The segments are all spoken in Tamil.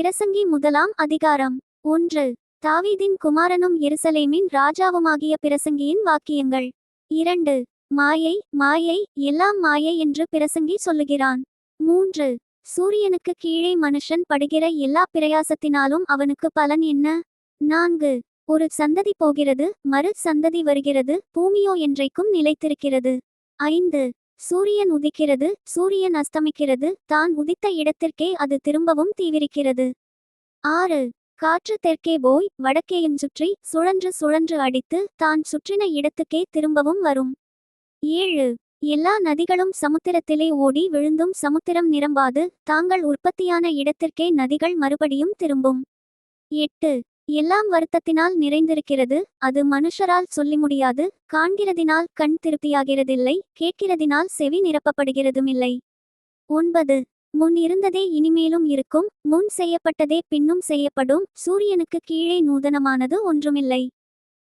பிரசங்கி முதலாம் அதிகாரம். 1. தாவீதின் குமாரனும் எருசலேமின் ராஜாவுமாகிய பிரசங்கியின் வாக்கியங்கள். 2. மாயை மாயை எல்லாம் மாயை என்று பிரசங்கி சொல்லுகிறான். 3. சூரியனுக்கு கீழே மனுஷன் படுகிற எல்லா பிரயாசத்தினாலும் அவனுக்கு பலன் என்ன? 4. ஒரு சந்ததி போகிறது, மறு சந்ததி வருகிறது, பூமியோ என்றைக்கும் நிலைத்திருக்கிறது. 5. சூரியன் உதிக்கிறது, சூரியன் அஸ்தமிக்கிறது, தான் உதித்த இடத்திற்கே அது திரும்பவும் தீவிரிக்கிறது. 6. காற்று தெற்கே போய் வடக்கேயும் சுற்றி சுழன்று சுழன்று அடித்து தான் சுற்றின இடத்துக்கே திரும்பவும் வரும். 7. எல்லா நதிகளும் சமுத்திரத்திலே ஓடி விழுந்தும் சமுத்திரம் நிரம்பாது தாங்கள் உற்பத்தியான இடத்திற்கே நதிகள் மறுபடியும் திரும்பும். 8. எல்லாம் வருத்தத்தினால் நிறைந்திருக்கிறது, அது மனுஷரால் சொல்லி முடியாது, காண்கிறதினால் கண் திருப்தியாகிறதில்லை, கேட்கிறதினால் செவி நிரப்பப்படுகிறதுமில்லை. 9. முன் இருந்ததே இனிமேலும் இருக்கும், முன் செய்யப்பட்டதே பின்னும் செய்யப்படும், சூரியனுக்கு கீழே நூதனமானது ஒன்றுமில்லை.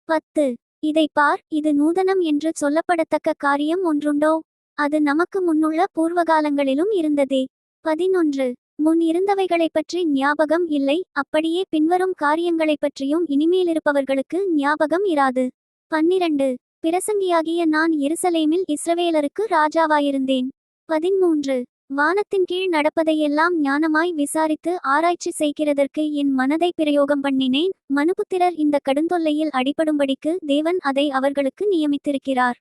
10. இதை பார், இது நூதனம் என்று சொல்லப்படத்தக்க காரியம் ஒன்றுண்டோ? அது நமக்கு முன்னுள்ள பூர்வகாலங்களிலும் இருந்ததே. 11. முன் இருந்தவைகளைப் பற்றி ஞாபகம் இல்லை, அப்படியே பின்வரும் காரியங்களைப் பற்றியும் இனிமேலிருப்பவர்களுக்கு ஞாபகம் இராது. 12. பிரசங்கியாகிய நான் எருசலேமில் இஸ்ரவேலருக்கு ராஜாவாயிருந்தேன். 13. வானத்தின் கீழ் நடப்பதையெல்லாம் ஞானமாய் விசாரித்து ஆராய்ச்சி செய்கிறதற்கு என் மனதை பிரயோகம் பண்ணினேன். மனுபுத்திரர் இந்த கடுந்தொல்லையில் அடிபடும்படிக்கு தேவன் அதை அவர்களுக்கு நியமித்திருக்கிறார்.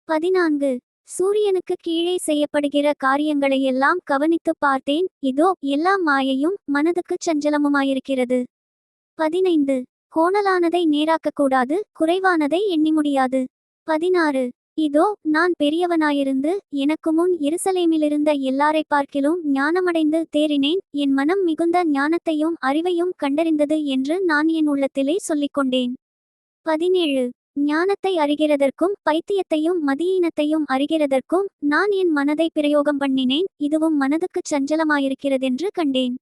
14. சூரியனுக்கு கீழே செய்யப்படுகிற காரியங்களையெல்லாம் கவனித்து பார்த்தேன், இதோ எல்லாம் மாயையும் மனதுக்குச் சஞ்சலமுமாயிருக்கிறது. 15. கோணலானதை நேராக்கக்கூடாது, குறைவானதை எண்ணி முடியாது. 16. இதோ நான் பெரியவனாயிருந்து எனக்கு முன் எருசலேமிலிருந்த எல்லாரை பார்க்கிலும் ஞானமடைந்து தேறினேன், என் மனம் மிகுந்த ஞானத்தையும் அறிவையும் கண்டறிந்தது என்று நான் என் உள்ளத்திலே சொல்லிக்கொண்டேன். 17. ஞானத்தை அறிகிறதற்கும் பைத்தியத்தையும் மதியீனத்தையும் அறிகிறதற்கும் நான் என் மனதை பிரயோகம் பண்ணினேன், இதுவும் மனதுக்குச் சஞ்சலமாயிருக்கிறதென்று கண்டேன்.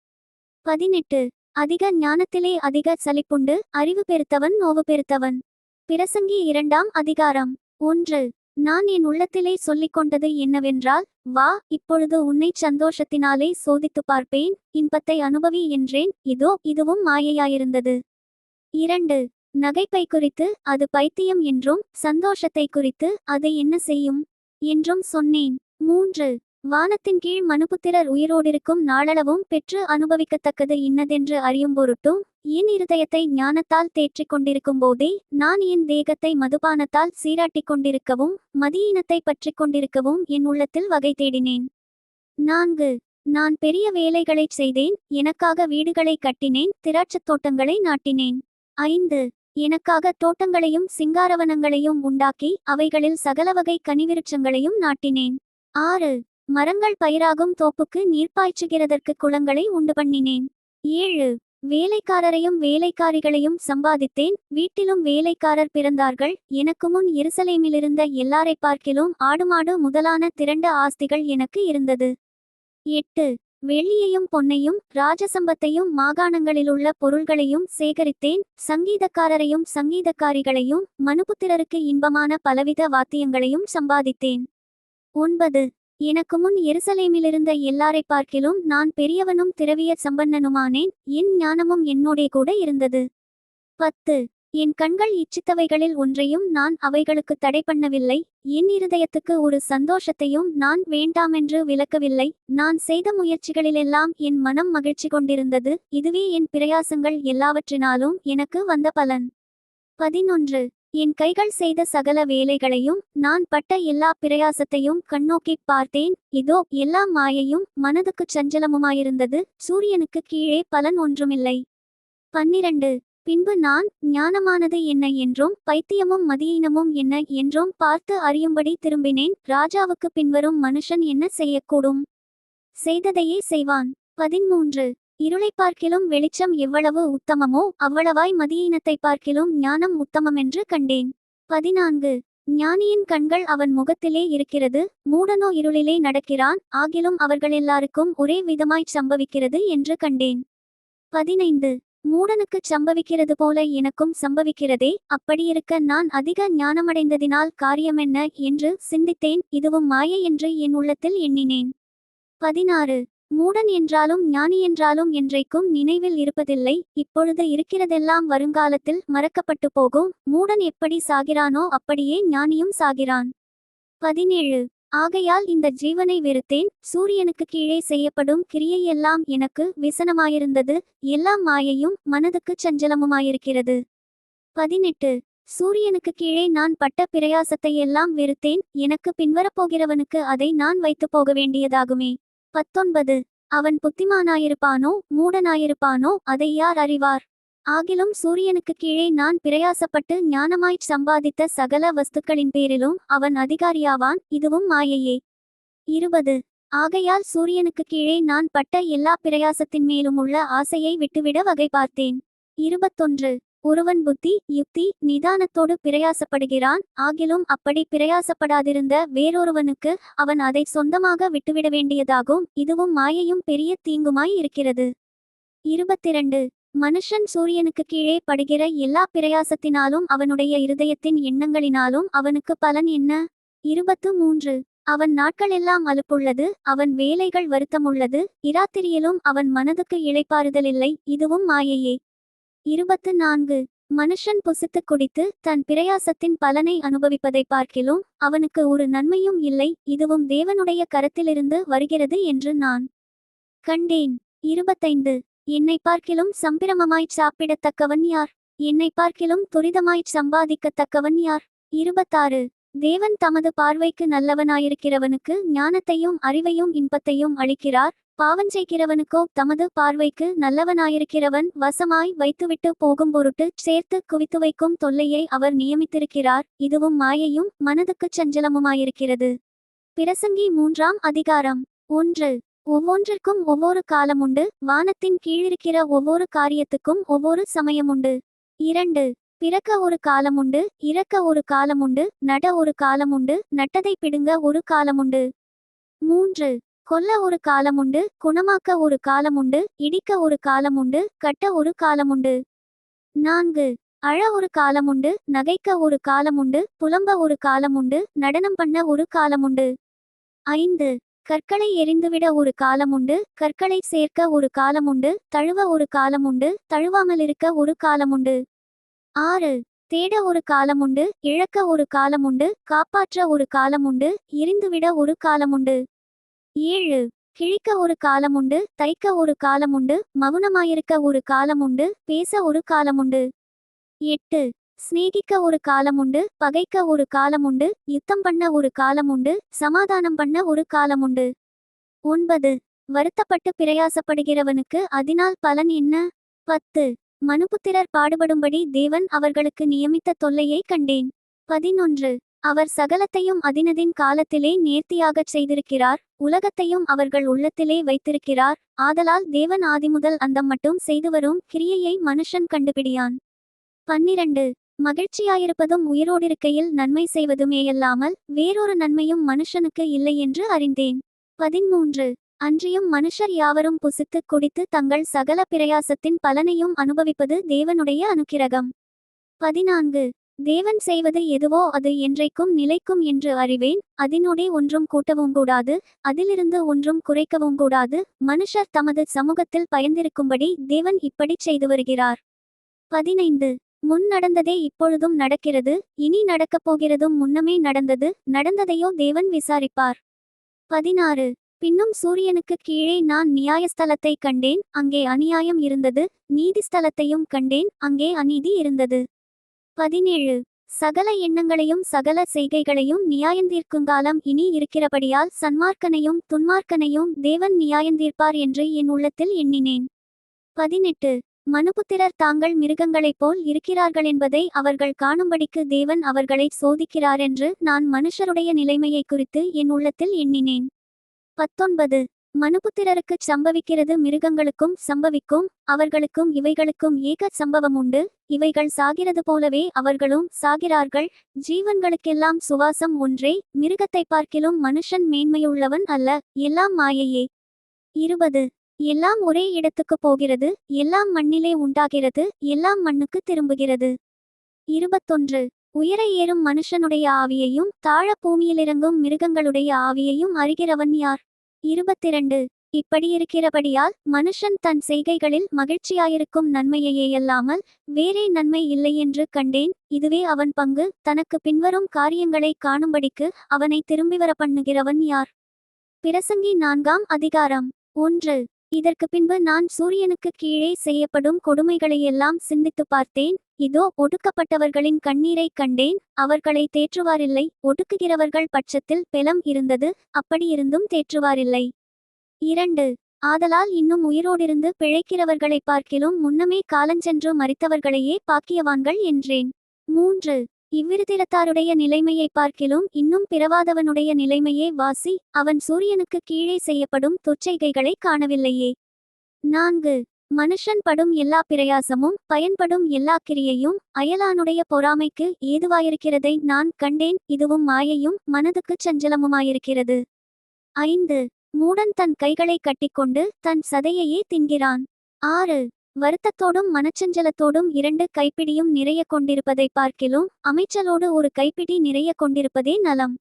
18. அதிக ஞானத்திலே அதிக சலிப்புண்டு, அறிவு பெருத்தவன் நோவு பெருத்தவன். பிரசங்கி இரண்டாம் அதிகாரம். 1. நான் என் உள்ளத்திலே சொல்லிக்கொண்டது என்னவென்றால், வா, இப்பொழுது உன்னைச் சந்தோஷத்தினாலே சோதித்து பார்ப்பேன், இன்பத்தை அனுபவி என்றேன், இதோ இதுவும் மாயையாயிருந்தது. 2. நகைப்பை குறித்து அது பைத்தியம் என்றும் சந்தோஷத்தை குறித்து அது என்ன செய்யும் என்றும் சொன்னேன். 3. வானத்தின் கீழ் மனுபுத்திரர் உயிரோடிருக்கும் நாளளவும் பெற்று அனுபவிக்கத்தக்கது இன்னதென்று அறியும் பொருட்டும் என் இருதயத்தை ஞானத்தால் தேற்றிக் கொண்டிருக்கும் போதே நான் என் தேகத்தை மதுபானத்தால் சீராட்டிக் கொண்டிருக்கவும் மதியீனத்தை பற்றி கொண்டிருக்கவும் என் உள்ளத்தில் வகை தேடினேன். 4. நான் பெரிய வேலைகளைச் செய்தேன், எனக்காக வீடுகளை கட்டினேன், திராட்சத் தோட்டங்களை நாட்டினேன். 5. எனக்காக தோட்டங்களையும் சிங்காரவனங்களையும் உண்டாக்கி அவைகளில் சகலவகை கனிவிருட்சங்களையும் நாட்டினேன். 6. மரங்கள் பயிராகும் தோப்புக்கு நீர்ப்பாய்ச்சுகிறதற்கு குளங்களை உண்டு பண்ணினேன். 7. வேலைக்காரரையும் வேலைக்காரிகளையும் சம்பாதித்தேன், வீட்டிலும் வேலைக்காரர் பிறந்தார்கள், எனக்கு முன் எருசலேமிலிருந்த எல்லாரை பார்க்கிலும் ஆடுமாடு முதலான திரண்ட ஆஸ்திகள் எனக்கு இருந்தது. 8. வெள்ளியையும் பொன்னையும் ராஜசம்பத்தையும் மாகாணங்களிலுள்ள பொருள்களையும் சேகரித்தேன், சங்கீதக்காரரையும் சங்கீதக்காரிகளையும் மனுபுத்திரருக்கு இன்பமான பலவித வாத்தியங்களையும் சம்பாதித்தேன். 9. எனக்கு முன் எருசலேமிலிருந்த எல்லாரை பார்க்கிலும் நான் பெரியவனும் திரவிய சம்பன்னனுமானேன், என் ஞானமும் என்னோடே கூட இருந்தது. 10. என் கண்கள் இச்சித்தவைகளில் ஒன்றையும் நான் அவைகளுக்கு தடை பண்ணவில்லை, என் இருதயத்துக்கு ஒரு சந்தோஷத்தையும் நான் வேண்டாமென்று விலக்கவில்லை, நான் செய்த முயற்சிகளிலெல்லாம் என் மனம் மகிழ்ச்சி கொண்டிருந்தது, இதுவே என் பிரயாசங்கள் எல்லாவற்றினாலும் எனக்கு வந்த பலன். 11. என் கைகள் செய்த சகல வேலைகளையும் நான் பட்ட எல்லா பிரயாசத்தையும் கண்ணோக்கிப் பார்த்தேன், இதோ எல்லாம் மாயையும் மனதுக்குச் சஞ்சலமுமாயிருந்தது, சூரியனுக்கு கீழே பலன் ஒன்றுமில்லை. 12. பின்பு நான் ஞானமானது என்ன என்றும் பைத்தியமும் மதியீனமும் என்ன என்றும் பார்த்து அறியும்படி திரும்பினேன், ராஜாவுக்கு பின்வரும் மனுஷன் என்ன செய்யக்கூடும்? செய்ததையே செய்வான். 13. இருளை பார்க்கிலும் வெளிச்சம் எவ்வளவு உத்தமமோ அவ்வளவாய் மதியீனத்தை பார்க்கிலும் ஞானம் உத்தமமென்று கண்டேன். 14. ஞானியின் கண்கள் அவன் முகத்திலே இருக்கிறது, மூடனோ இருளிலே நடக்கிறான், ஆகிலும் அவர்களெல்லாருக்கும் ஒரே விதமாய்ச் சம்பவிக்கிறது என்று கண்டேன். 15. மூடனுக்குச் சம்பவிக்கிறது போல எனக்கும் சம்பவிக்கிறதே, அப்படியிருக்க நான் அதிக ஞானமடைந்ததினால் காரியமென்ன என்று சிந்தித்தேன், இதுவும் மாயை என்று என் உள்ளத்தில் எண்ணினேன். 16. மூடன் என்றாலும் ஞானி என்றாலும் என்றைக்கும் நினைவில் இருப்பதில்லை. இப்பொழுது இருக்கிறதெல்லாம் வருங்காலத்தில் மறக்கப்பட்டு போகும். மூடன் எப்படி சாகிறானோ அப்படியே ஞானியும் சாகிறான். 17. ஆகையால் இந்த ஜீவனை வெறுத்தேன். சூரியனுக்கு கீழே செய்யப்படும் கிரியையெல்லாம் எனக்கு விசனமாயிருந்தது. எல்லாம் மாயையும் மனதுக்குச் சஞ்சலமுமாயிருக்கிறது. 18. சூரியனுக்கு கீழே நான் பட்ட பிரயாசத்தையெல்லாம் வெறுத்தேன். எனக்கு பின்வரப்போகிறவனுக்கு அதை நான் வைத்து போக வேண்டியதாகுமே. 19. அவன் புத்திமானாயிருப்பானோ மூடனாயிருப்பானோ அதை யார் அறிவார்? ஆகிலும் சூரியனுக்கு கீழே நான் பிரயாசப்பட்டு ஞானமாய்ச் சம்பாதித்த சகல வஸ்துக்களின் பேரிலும் அவன் அதிகாரியாவான். இதுவும் மாயையே. 20. ஆகையால் சூரியனுக்கு கீழே நான் பட்ட எல்லா பிரயாசத்தின் மேலும் உள்ள ஆசையை விட்டுவிட வகை பார்த்தேன். 21. ஒருவன் புத்தி யுக்தி நிதானத்தோடு பிரயாசப்படுகிறான். ஆகிலும் அப்படி பிரயாசப்படாதிருந்த வேறொருவனுக்கு அவன் அதை சொந்தமாக விட்டுவிட வேண்டியதாகும். இதுவும் மாயையும் பெரிய தீங்குமாய் இருக்கிறது. 22. மனுஷன் சூரியனுக்கு கீழே படுகிற எல்லா பிரயாசத்தினாலும் அவனுடைய இருதயத்தின் எண்ணங்களினாலும் அவனுக்கு பலன் என்ன? 23. அவன் நாட்களெல்லாம் அலுப்புள்ளது, அவன் வேலைகள் வருத்தமுள்ளது, இராத்திரியிலும் அவன் மனதுக்கு இளைப்பாறுதலில்லை. இதுவும் மாயையே. 24. மனுஷன் புசித்துக் குடித்து தன் பிரயாசத்தின் பலனை அனுபவிப்பதை பார்க்கிலும் அவனுக்கு ஒரு நன்மையும் இல்லை. இதுவும் தேவனுடைய கரத்திலிருந்து வருகிறது என்று நான் கண்டேன். 25. என்னை பார்க்கிலும் சம்பிரமமாய்ச் சாப்பிடத்தக்கவன் யார்? என்னை பார்க்கிலும் துரிதமாய்ச் சம்பாதிக்கத்தக்கவன் யார்? 26. தேவன் தமது பார்வைக்கு நல்லவனாயிருக்கிறவனுக்கு ஞானத்தையும் அறிவையும் இன்பத்தையும் அளிக்கிறார். பாவஞ்செய்கிறவனுக்கோ தமது பார்வைக்கு நல்லவனாயிருக்கிறவன் வசமாய் வைத்துவிட்டு போகும் பொருட்டு சேர்த்து குவித்து வைக்கும் தொல்லையை அவர் நியமித்திருக்கிறார். இதுவும் மாயையும் மனதுக்குச் சஞ்சலமுமாயிருக்கிறது. பிரசங்கி 3ஆம் அதிகாரம். 1. ஒவ்வொன்றிற்கும் ஒவ்வொரு காலமுண்டு. வானத்தின் கீழிருக்கிற ஒவ்வொரு காரியத்துக்கும் ஒவ்வொரு சமயமுண்டு. 2. பிறக்க ஒரு காலமுண்டு, இறக்க ஒரு காலமுண்டு, நட ஒரு காலமுண்டு, நட்டதை பிடுங்க ஒரு காலமுண்டு. 3. கொல்ல ஒரு காலமுண்டு, குணமாக்க ஒரு காலமுண்டு, இடிக்க ஒரு காலமுண்டு, கட்ட ஒரு காலமுண்டு. 4. அழ ஒரு காலமுண்டு, நகைக்க ஒரு காலமுண்டு, புலம்ப ஒரு காலமுண்டு, நடனம் பண்ண ஒரு காலமுண்டு. 5. கற்களை எறிந்துவிட ஒரு காலமுண்டு, கற்களை சேர்க்க ஒரு காலமுண்டு, தழுவ ஒரு காலமுண்டு, தழுவாமலிருக்க ஒரு காலமுண்டு. 6. தேட ஒரு காலமுண்டு, இழக்க ஒரு காலமுண்டு, காப்பாற்ற ஒரு காலமுண்டு, எரிந்துவிட ஒரு காலமுண்டு. 7. கிழிக்க ஒரு காலமுண்டு, தைக்க ஒரு காலமுண்டு, மவுனமாயிருக்க ஒரு காலமுண்டு, பேச ஒரு காலமுண்டு. 8. சிநேகிக்க ஒரு காலமுண்டு, பகைக்க ஒரு காலமுண்டு, யுத்தம் பண்ண ஒரு காலமுண்டு, சமாதானம் பண்ண ஒரு காலமுண்டு. 9. வருத்தப்பட்டு பிரயாசப்படுகிறவனுக்கு அதனால் பலன் என்ன? 10. மனுபுத்திரர் பாடுபடும்படி தேவன் அவர்களுக்கு நியமித்த தொல்லையை கண்டேன். 11. அவர் சகலத்தையும் அதினதின் காலத்திலே நேர்த்தியாகச் செய்திருக்கிறார். உலகத்தையும் அவர்கள் உள்ளத்திலே வைத்திருக்கிறார். ஆதலால் தேவன் ஆதிமுதல் அந்தம் மட்டும் செய்துவரும் கிரியையை மனுஷன் கண்டுபிடியான். 12. மகிழ்ச்சியாயிருப்பதும் உயிரோடிருக்கையில் நன்மை செய்வதுமேயல்லாமல் வேறொரு நன்மையும் மனுஷனுக்கு இல்லை என்று அறிந்தேன். 13. அன்றியும் மனுஷர் யாவரும் புசித்துக் குடித்து தங்கள் சகல பிரயாசத்தின் பலனையும் அனுபவிப்பது தேவனுடைய அனுக்கிரகம். 14. தேவன் செய்வது எதுவோ அது என்றைக்கும் நிலைக்கும் என்று அறிவேன். அதினோடே ஒன்றும் கூட்டவும் கூடாது, அதிலிருந்து ஒன்றும் குறைக்கவும் கூடாது. மனுஷர் தமது சமூகத்தில் பயந்திருக்கும்படி தேவன் இப்படிச் செய்து வருகிறார். 15. முன் நடந்ததே இப்பொழுதும் நடக்கிறது, இனி நடக்கப் போகிறதும் முன்னமே நடந்தது. நடந்ததையோ தேவன் விசாரிப்பார். 16. பின்னும் சூரியனுக்கு கீழே நான் நியாயஸ்தலத்தை கண்டேன், அங்கே அநியாயம் இருந்தது. நீதிஸ்தலத்தையும் கண்டேன், அங்கே அநீதி இருந்தது. 17. சகல எண்ணங்களையும் சகல செய்கைகளையும் நியாயந்தீர்க்குங்காலம் இனி இருக்கிறபடியால் சன்மார்க்கனையும் துன்மார்க்கனையும் தேவன் நியாயந்தீர்ப்பார் என்று என் உள்ளத்தில் எண்ணினேன். 18. மனுபுத்திரர் தாங்கள் மிருகங்களைப் போல் இருக்கிறார்களென்பதை அவர்கள் காணும்படிக்கு தேவன் அவர்களை சோதிக்கிறாரென்று நான் மனுஷருடைய நிலைமையை குறித்து என் உள்ளத்தில் எண்ணினேன். 19. மனுபுத்திரருக்குச் சம்பவிக்கிறது மிருகங்களுக்கும் சம்பவிக்கும், அவர்களுக்கும் இவைகளுக்கும் ஏக சம்பவமுண்டு. இவைகள் சாகிறது போலவே அவர்களும் சாகிறார்கள். ஜீவன்களுக்கெல்லாம் சுவாசம் ஒன்றே, மிருகத்தை பார்க்கிலும் மனுஷன் மேன்மையுள்ளவன் அல்ல, எல்லாம் மாயையே. 20. எல்லாம் ஒரே இடத்துக்கு போகிறது, எல்லாம் மண்ணிலே உண்டாகிறது, எல்லாம் மண்ணுக்கு திரும்புகிறது. 21. உயர ஏறும் மனுஷனுடைய ஆவியையும் தாழ பூமியிலிறங்கும் மிருகங்களுடைய ஆவியையும் அறிகிறவன் யார்? 22. இப்படியிருக்கிறபடியால் மனுஷன் தன் செய்கைகளில் மகிழ்ச்சியாயிருக்கும் நன்மையையேயல்லாமல் வேறே நன்மை இல்லையென்று கண்டேன். இதுவே அவன் பங்கு. தனக்கு பின்வரும் காரியங்களை காணும்படிக்கு அவனை திரும்பிவர பண்ணுகிறவன் யார்? பிரசங்கி 4ஆம் அதிகாரம். 1. இதற்கு பின்பு நான் சூரியனுக்கு கீழே செய்யப்படும் கொடுமைகளையெல்லாம் சிந்தித்துப் பார்த்தேன். இதோ ஒடுக்கப்பட்டவர்களின் கண்ணீரைக் கண்டேன். அவர்களை தேற்றுவாரில்லை. ஒடுக்குகிறவர்கள் பட்சத்தில் பெலம் இருந்தது, அப்படியிருந்தும் தேற்றுவாரில்லை. 2. ஆதலால் இன்னும் உயிரோடிருந்து பிழைக்கிறவர்களைப் பார்க்கிலும் முன்னமே காலஞ்சென்று மரித்தவர்களையே பாக்கியவான்கள் என்றேன். 3. இவ்விருதிரத்தாருடைய நிலைமையை பார்க்கிலும் இன்னும் பிறவாதவனுடைய நிலைமையே வாசி. அவன் சூரியனுக்கு கீழே செய்யப்படும் துர்ச்செய்கைகளை காணவில்லையே. 4. மனுஷன் படும் எல்லா பிரயாசமும் பயன்படும் எல்லா கிரியையும் அயலானுடைய பொறாமைக்கு ஏதுவாயிருக்கிறதை நான் கண்டேன். இதுவும் மாயையும் மனதுக்குச் சஞ்சலமுமாயிருக்கிறது. 5. மூடன் தன் கைகளை கட்டிக்கொண்டு தன் சதையையே தின்கிறான். 6. வருத்தத்தோடும் மனச்சஞ்சலத்தோடும் 2 கைப்பிடியும் நிறைய கொண்டிருப்பதை பார்க்கிலும் அமைச்சலோடு ஒரு கைப்பிடி நிறைய கொண்டிருப்பதே நலம்.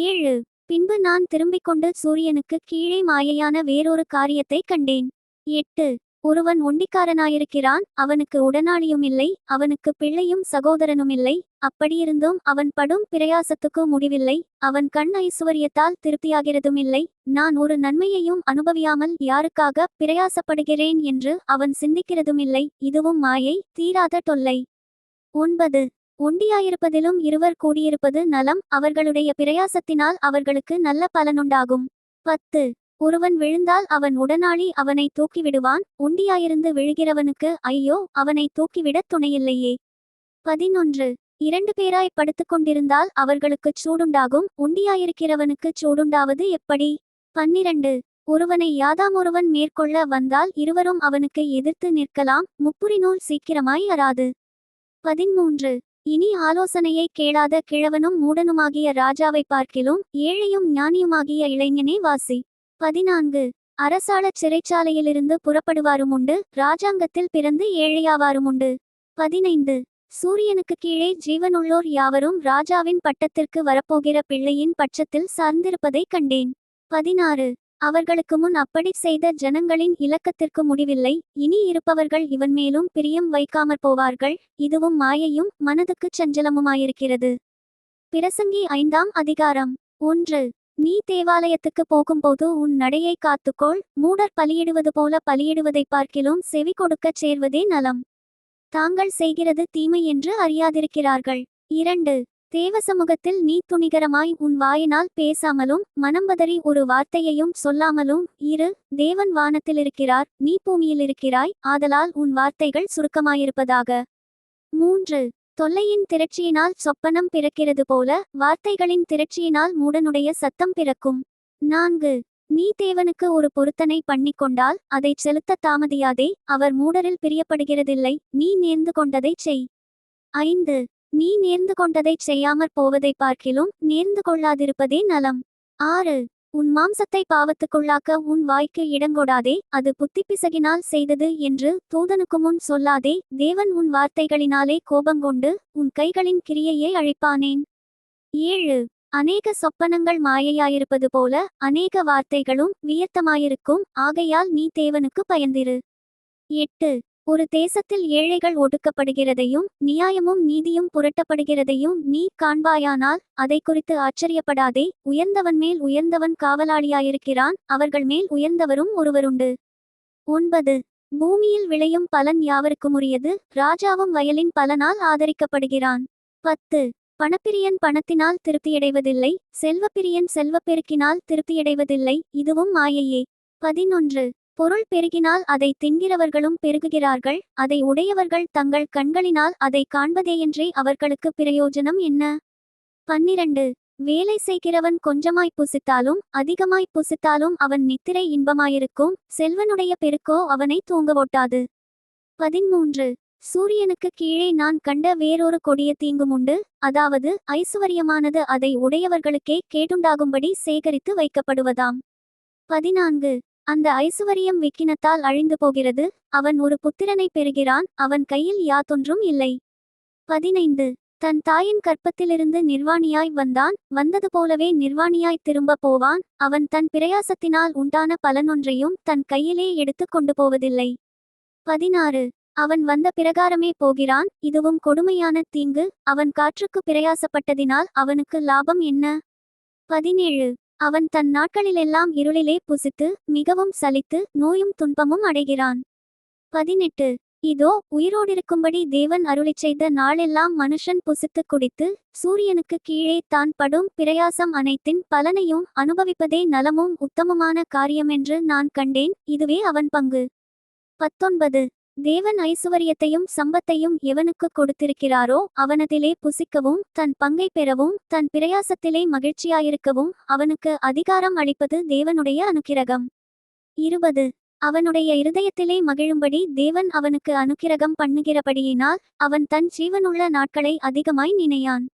7. பின்பு நான் திரும்பிக்கொண்டு சூரியனுக்கு கீழே மாயையான வேறொரு காரியத்தை கண்டேன். 8. ஒருவன் ஒண்டிக்காரனாயிருக்கிறான். அவனுக்கு உடனாளியுமில்லை, அவனுக்கு பிள்ளையும் சகோதரனுமில்லை. அப்படியிருந்தும் அவன் படும் பிரயாசத்துக்கு முடிவில்லை. அவன் கண் ஐசுவரியத்தால் திருப்தியாகிறதுமில்லை. நான் ஒரு நன்மையையும் அனுபவியாமல் யாருக்காக பிரயாசப்படுகிறேன் என்று அவன் சிந்திக்கிறதுமில்லை. இதுவும் மாயை, தீராத தொல்லை. 9. ஒண்டியாயிருப்பதிலும் இருவர் கூடியிருப்பது நலம். அவர்களுடைய பிரயாசத்தினால் அவர்களுக்கு நல்ல பலனுண்டாகும். 10. ஒருவன் விழுந்தால் அவன் உடனாளி அவனை தூக்கிவிடுவான். ஒண்டியாயிருந்து விழுகிறவனுக்கு ஐயோ, அவனை தூக்கிவிடத் துணையில்லையே. 11. 2 பேராய் படுத்துக்கொண்டிருந்தால் அவர்களுக்குச் சூடுண்டாகும். ஒண்டியாயிருக்கிறவனுக்குச் சூடுண்டாவது எப்படி? 12. ஒருவனை யாதாமொருவன் மேற்கொள்ள வந்தால் இருவரும் அவனுக்கு எதிர்த்து நிற்கலாம். முப்புரிநூல் சீக்கிரமாய் அறாது. 13. இனி ஆலோசனையை கேளாத கிழவனும் மூடனுமாகிய ராஜாவை பார்க்கிலும் ஏழையும் ஞானியுமாகிய இளைஞனே வாசி. 14. அரசாளச் சிறைச்சாலையிலிருந்து புறப்படுவாருமுண்டு, ராஜாங்கத்தில் பிறந்து ஏழையாவாருமுண்டு. 15. சூரியனுக்கு கீழே ஜீவனுள்ளோர் யாவரும் ராஜாவின் பட்டத்திற்கு வரப்போகிற பிள்ளையின் பட்சத்தில் சார்ந்திருப்பதைக் கண்டேன். 16. அவர்களுக்கு முன் அப்படி செய்த ஜனங்களின் இலக்கத்திற்கு முடிவில்லை. இனி இருப்பவர்கள் இவன் மேலும் பிரியம் வைக்காமற் போவார்கள். இதுவும் மாயையும் மனதுக்குச் சஞ்சலமுமாயிருக்கிறது. பிரசங்கி 5ஆம் அதிகாரம். 1. நீ தேவாலயத்துக்கு போகும்போது உன் நடையை காத்துக்கொள். மூடர் பலியிடுவது போல பலியிடுவதைப் பார்க்கிலும் செவி கொடுக்கச் சேர்வதே நலம். தாங்கள் செய்கிறது தீமை என்று அறியாதிருக்கிறார்கள். 2. தேவசமூகத்தில் நீ துணிகரமாய் உன் வாயினால் பேசாமலும் மனம்பதறி ஒரு வார்த்தையையும் சொல்லாமலும் இரு. தேவன் வானத்திலிருக்கிறார், நீ பூமியிலிருக்கிறாய். ஆதலால் உன் வார்த்தைகள் சுருக்கமாயிருப்பதாக. 3. தொல்லையின் திரட்சியினால் சொப்பனம் பிறக்கிறது போல வார்த்தைகளின் திரட்சியினால் மூடனுடைய சத்தம் பிறக்கும். 4. நீ தேவனுக்கு ஒரு பொருத்தனை பண்ணிக்கொண்டால் அதைச் செலுத்த தாமதியாதே. அவர் மூடரில் பிரியப்படுகிறதில்லை. நீ நேர்ந்து கொண்டதைச் செய். 5. நீ நேர்ந்து கொண்டதைச் செய்யாமற் போவதைப் பார்க்கிலும் நேர்ந்து கொள்ளாதிருப்பதே நலம். 6. உன் மாம்சத்தை பாவத்துக்குள்ளாக்க உன் வாய்க்கு இடங்கொடாதே. அது புத்திப்பிசகினால் செய்தது என்று தூதனுக்கு முன் சொல்லாதே. தேவன் உன் வார்த்தைகளினாலே கோபங்கொண்டு உன் கைகளின் கிரியையை அழிப்பானேன். 7. அநேக சொப்பனங்கள் மாயையாயிருப்பது போல அநேக வார்த்தைகளும் வியர்த்தமாயிருக்கும். ஆகையால் நீ தேவனுக்கு பயந்திரு. 8. ஒரு தேசத்தில் ஏழைகள் ஒடுக்கப்படுகிறதையும் நியாயமும் நீதியும் புரட்டப்படுகிறதையும் நீ காண்பாயானால் அதை குறித்து ஆச்சரியப்படாதே. உயர்ந்தவன் மேல் உயர்ந்தவன் காவலாளியாயிருக்கிறான். அவர்கள் மேல் உயர்ந்தவரும் ஒருவருண்டு. 9. பூமியில் விளையும் பலன் யாவருக்குமுரியது. ராஜாவும் வயலின் பலனால் ஆதரிக்கப்படுகிறான். 10. பணப்பிரியன் பணத்தினால் திருப்தியடைவதில்லை. செல்வப்பிரியன் செல்வப்பெருக்கினால் திருப்தியடைவதில்லை. இதுவும் மாயையே. 11. பொருள் பெருகினால் அதை தின்கிறவர்களும் பெருகுகிறார்கள். அதை உடையவர்கள் தங்கள் கண்களினால் அதை காண்பதேயன்றி அவர்களுக்கு பிரயோஜனம் என்ன? 12. வேலை செய்கிறவன் கொஞ்சமாய் புசித்தாலும் அதிகமாய் புசித்தாலும் அவன் நித்திரை இன்பமாயிருக்கும். செல்வனுடைய பெருக்கோ அவனை தூங்கவொட்டாது. 13. சூரியனுக்கு கீழே நான் கண்ட வேறொரு கொடிய தீங்குமுண்டு. அதாவது ஐசுவரியமானது அதை உடையவர்களுக்கே கேடுண்டாகும்படி சேகரித்து வைக்கப்படுவதாம். 14. அந்த ஐசுவரியம் விக்கினத்தால் அழிந்து போகிறது. அவன் ஒரு புத்திரனை பெறுகிறான். அவன் கையில் யாதொன்றும் இல்லை. 15. தன் தாயின் கற்பத்திலிருந்து நிர்வாணியாய் வந்தான், வந்தது போலவே நிர்வாணியாய் திரும்ப போவான். அவன் தன் பிரயாசத்தினால் உண்டான பலனொன்றையும் தன் கையிலே எடுத்து கொண்டு போவதில்லை. 16. அவன் வந்த பிரகாரமே போகிறான், இதுவும் கொடுமையான தீங்கு. அவன் காற்றுக்கு பிரயாசப்பட்டதினால் அவனுக்கு லாபம் என்ன? 17. அவன் தன் நாட்களிலெல்லாம் இருளிலே புசித்து மிகவும் சலித்து நோயும் துன்பமும் அடைகிறான். 18. இதோ உயிரோடிருக்கும்படி தேவன் அருளிச் செய்த நாளெல்லாம் மனுஷன் புசித்து குடித்து சூரியனுக்கு கீழே தான் படும் பிரயாசம் அனைத்தின் பலனையும் அனுபவிப்பதே நலமும் உத்தமமான காரியமென்று நான் கண்டேன், இதுவே அவன் பங்கு. 19. தேவன் ஐசுவரியத்தையும் சம்பத்தையும் எவனுக்கு கொடுத்திருக்கிறாரோ அவனதிலே புசிக்கவும் தன் பங்கை பெறவும் தன் பிரயாசத்திலே மகிழ்ச்சியாயிருக்கவும் அவனுக்கு அதிகாரம் அளிப்பது தேவனுடைய அனுக்கிரகம். 20. அவனுடைய இருதயத்திலே மகிழும்படி தேவன் அவனுக்கு அனுக்கிரகம் பண்ணுகிறபடியினால் அவன் தன் ஜீவனுள்ள நாட்களை அதிகமாய் நினையான்.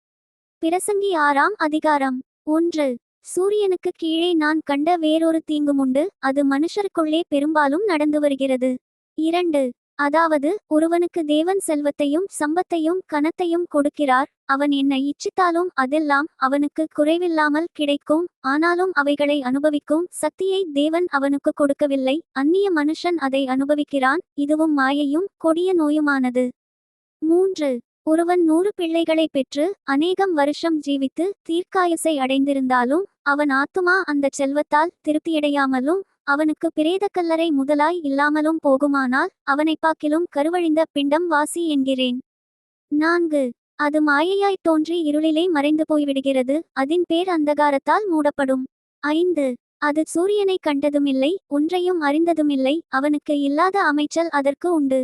பிரசங்கி 6ஆம் அதிகாரம். 1. சூரியனுக்கு கீழே நான் கண்ட வேறொரு தீங்குமுண்டு, அது மனுஷருக்குள்ளே பெரும்பாலும் நடந்து வருகிறது. 2. அதாவது ஒருவனுக்கு தேவன் செல்வத்தையும் சம்பத்தையும் கனத்தையும் கொடுக்கிறார், அவன் என்னை இச்சித்தாலும் அதெல்லாம் அவனுக்கு குறைவில்லாமல் கிடைக்கும். ஆனாலும் அவைகளை அனுபவிக்கும் சக்தியை தேவன் அவனுக்கு கொடுக்கவில்லை, அந்நிய மனுஷன் அதை அனுபவிக்கிறான், இதுவும் மாயையும் கொடிய நோயுமானது. 3. ஒருவன் 100 பிள்ளைகளை பெற்று அநேகம் வருஷம் ஜீவித்து தீர்க்காயுசை அடைந்திருந்தாலும் அவன் ஆத்துமா அந்த செல்வத்தால் திருப்தியடையாமலும் அவனுக்கு பிரேதக்கல்லறை முதலாய் இல்லாமலும் போகுமானால் அவனைப் பார்க்கிலும் கருவழிந்த பிண்டம் வாசி என்கிறேன். 4. அது மாயையாய் தோன்றி இருளிலே மறைந்து போய்விடுகிறது, அதின் பேர் அந்தகாரத்தால் மூடப்படும். 5. அது சூரியனை கண்டதுமில்லை, ஒன்றையும் அறிந்ததுமில்லை, அவனுக்கு இல்லாத அமைச்சல் அதற்கு உண்டு.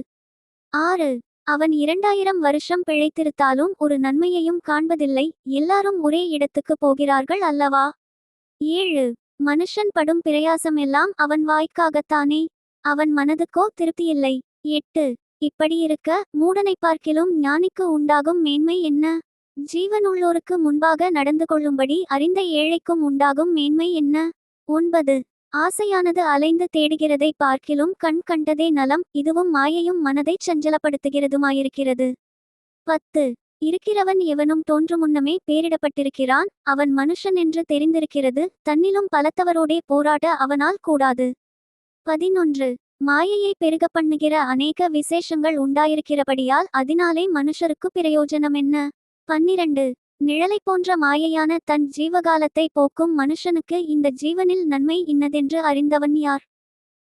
6. அவன் 2000 வருஷம் பிழைத்திருத்தாலும் ஒரு நன்மையையும் காண்பதில்லை, எல்லாரும் ஒரே இடத்துக்கு போகிறார்கள் அல்லவா? 7. மனுஷன் படும் பிரயாசம் எல்லாம் அவன் வாய்க்காகத்தானே, அவன் மனதுக்கோ திருப்தியில்லை. 8. இப்படியிருக்க மூடனைப் பார்க்கிலும் ஞானிக்கு உண்டாகும் மேன்மை என்ன? ஜீவனுள்ளோருக்கு முன்பாக நடந்து கொள்ளும்படி அறிந்த ஏழைக்கும் உண்டாகும் மேன்மை என்ன? 9. ஆசையானது அலைந்து தேடுகிறதை பார்க்கிலும் கண் கண்டதே நலம், இதுவும் மாயையும் மனதைச் சஞ்சலப்படுத்துகிறதுமாயிருக்கிறது. 10. இருக்கிறவன் எவனும் தோன்றுமுன்னமே பேரிடப்பட்டிருக்கிறான், அவன் மனுஷன் என்று தெரிந்திருக்கிறது, தன்னிலும் பலத்தவரோடே போராட அவனால் கூடாது. 11. மாயையை பெருக பண்ணுகிற அநேக விசேஷங்கள் உண்டாயிருக்கிறபடியால் அதனாலே மனுஷருக்கு பிரயோஜனம் என்ன? 12. நிழலை போன்ற மாயையான தன் ஜீவகாலத்தை போக்கும் மனுஷனுக்கு இந்த ஜீவனில் நன்மை இன்னதென்று அறிந்தவன் யார்?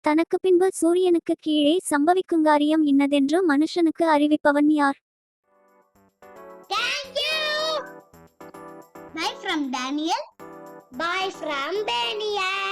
தனக்கு பின்பு சூரியனுக்கு கீழே சம்பவிக்குங்காரியம் இன்னதென்று மனுஷனுக்கு அறிவிப்பவன் யார்? Thank you. Bye from Daniel. Bye from Daniel.